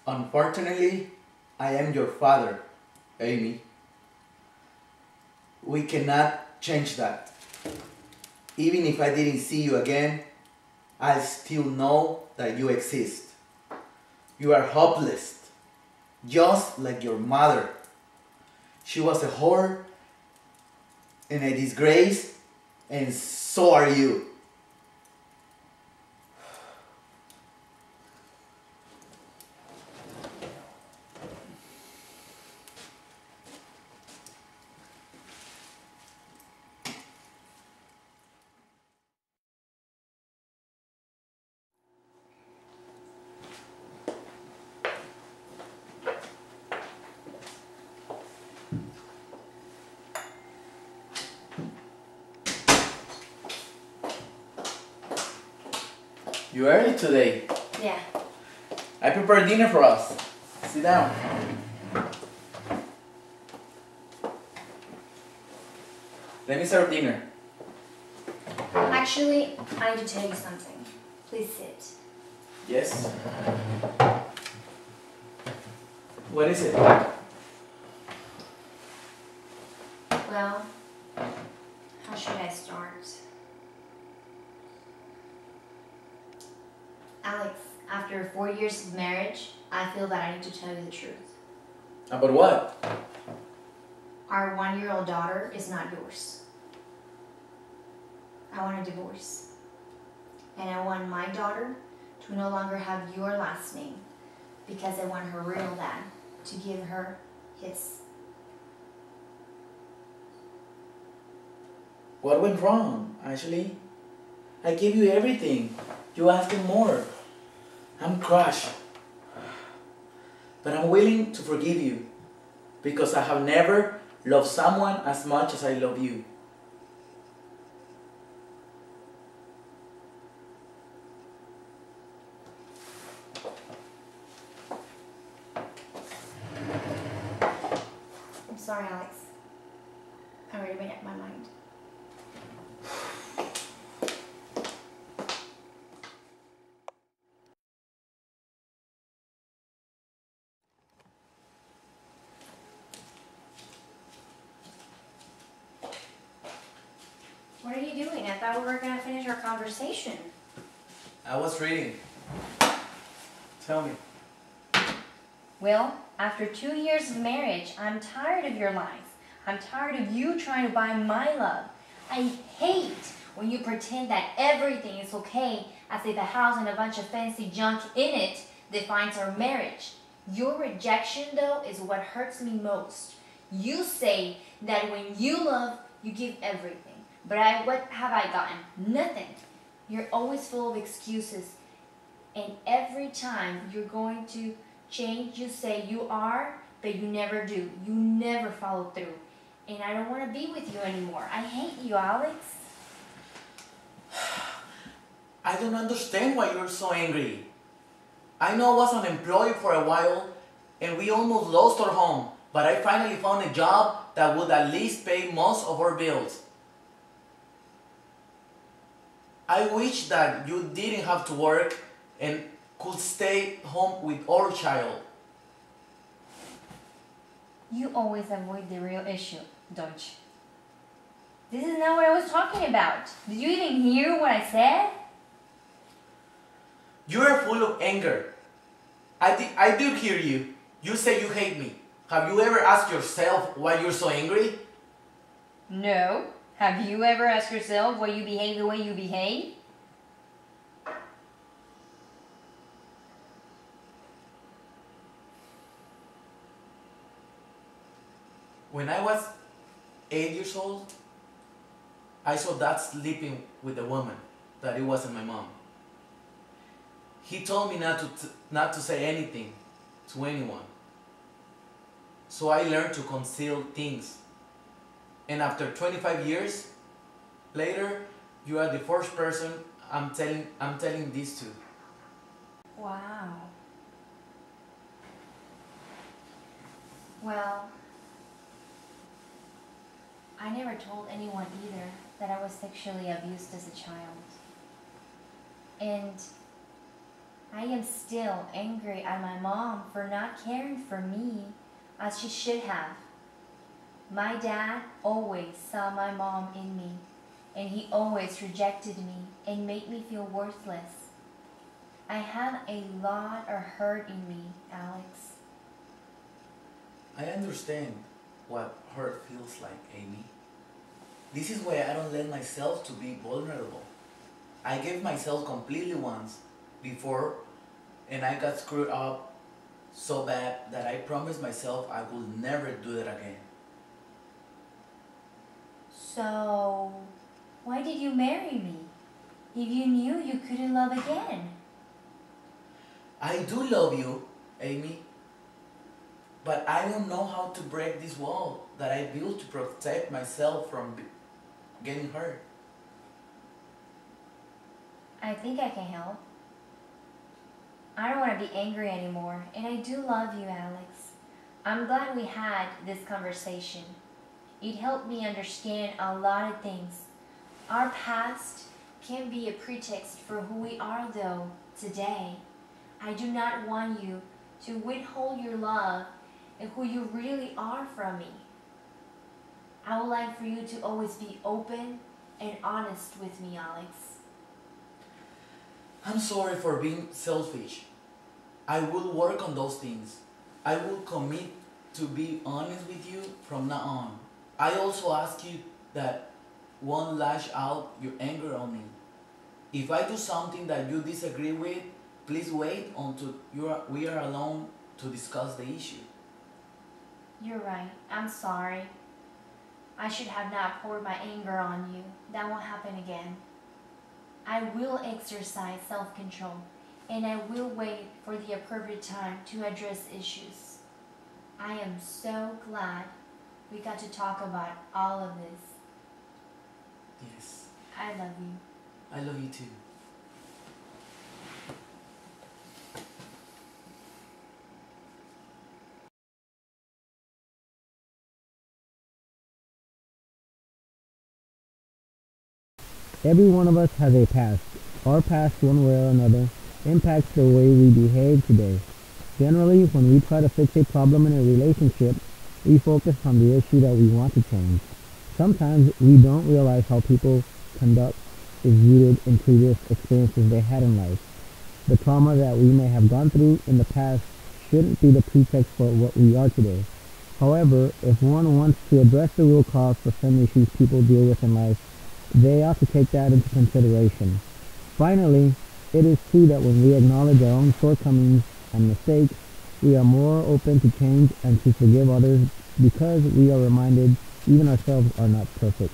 Unfortunately, I am your father, Amy. We cannot change that. Even if I didn't see you again, I still know that you exist. You are hopeless, just like your mother. She was a whore and a disgrace, and so are you. You early today. Yeah. I prepared dinner for us. Sit down. Let me serve dinner. Actually, I need to tell you something. Please sit. Yes? What is it? Well, how should I start? Alex, after 4 years of marriage, I feel that I need to tell you the truth. About what? Our 1-year-old daughter is not yours. I want a divorce. And I want my daughter to no longer have your last name because I want her real dad to give her his. What went wrong, Ashley? I gave you everything. You asking more. I'm crushed. But I'm willing to forgive you because I have never loved someone as much as I love you. I'm sorry, Alex. I already made up my mind. What are you doing? I thought we were going to finish our conversation. I was reading. Tell me. Well, after 2 years of marriage, I'm tired of your lies. I'm tired of you trying to buy my love. I hate when you pretend that everything is okay, as if a house and a bunch of fancy junk in it defines our marriage. Your rejection, though, is what hurts me most. You say that when you love, you give everything. But what have I gotten? Nothing. You're always full of excuses. And every time you're going to change, you say you are, but you never do. You never follow through. And I don't want to be with you anymore. I hate you, Alex. I don't understand why you're so angry. I know I was unemployed for a while and we almost lost our home, but I finally found a job that would at least pay most of our bills. I wish that you didn't have to work and could stay home with our child. You always avoid the real issue, don't you? This is not what I was talking about. Did you even hear what I said? You are full of anger. I did hear you. You say you hate me. Have you ever asked yourself why you're so angry? No. Have you ever asked yourself why you behave the way you behave? When I was 8 years old, I saw Dad sleeping with a woman, that it wasn't my mom. He told me not to say anything to anyone. So I learned to conceal things. And after 25 years later, you are the first person I'm telling this to. Wow. Well, I never told anyone either that I was sexually abused as a child. And I am still angry at my mom for not caring for me as she should have. My dad always saw my mom in me, and he always rejected me and made me feel worthless. I have a lot of hurt in me, Alex. I understand what hurt feels like, Amy. This is why I don't let myself to be vulnerable. I gave myself completely once before and I got screwed up so bad that I promised myself I would never do it again. So, why did you marry me if you knew you couldn't love again? I do love you, Amy, but I don't know how to break this wall that I built to protect myself from getting hurt. I think I can help. I don't want to be angry anymore, and I do love you, Alex. I'm glad we had this conversation. It helped me understand a lot of things. Our past can be a pretext for who we are, though, today. I do not want you to withhold your love and who you really are from me. I would like for you to always be open and honest with me, Alex. I'm sorry for being selfish. I will work on those things. I will commit to be honest with you from now on. I also ask you that won't lash out your anger on me. If I do something that you disagree with, please wait until we are alone to discuss the issue. You're right. I'm sorry. I should have not poured my anger on you. That won't happen again. I will exercise self-control, and I will wait for the appropriate time to address issues. I am so glad we got to talk about all of this. Yes. I love you. I love you too. Every one of us has a past. Our past, one way or another, impacts the way we behave today. Generally, when we try to fix a problem in a relationship, we focus on the issue that we want to change. Sometimes we don't realize how people's conduct is rooted in previous experiences they had in life. The trauma that we may have gone through in the past shouldn't be the pretext for what we are today. However, if one wants to address the root cause for some issues people deal with in life, they ought to take that into consideration. Finally, it is true that when we acknowledge our own shortcomings and mistakes, we are more open to change and to forgive others because we are reminded even ourselves are not perfect.